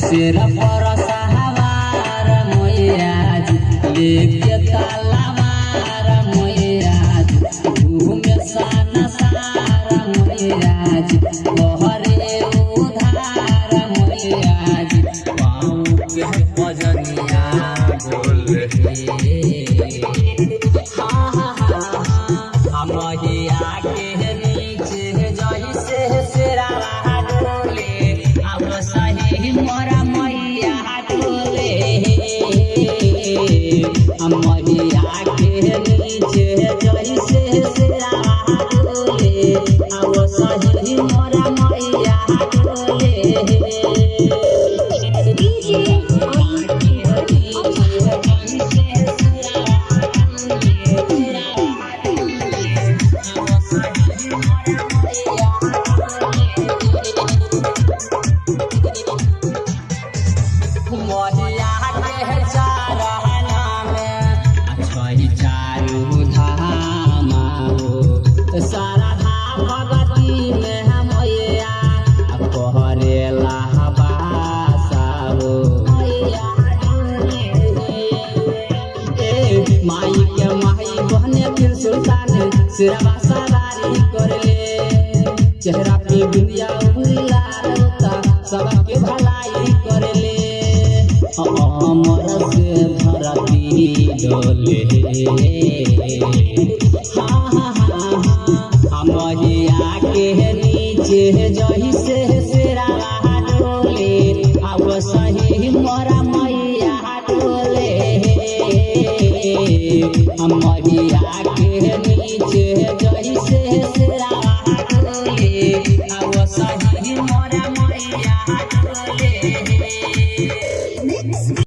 शेरा पर सहावार मैया लेके तलवार मैया घूमे सन सार मैया बहरे उधार मैया पाँव के पजनिया बोल मैया के नीचे जैसे शेरा डोले अब सही मोरा मैया डोले मैया के नीचे जैसे शेरा डोले अब सही मोरा मैया डोले सारा भगती में मैया कहरेला बासा हो माई के माई बहने फिर सुल्तान सिरवा सवारी करले चेहरा पे बिंदिया उला रोता सबके भलाई करले अमर से धरती डोले मैया के नीचे जैसे शेरा डोले अब सही मोरा मैया डोले मैया के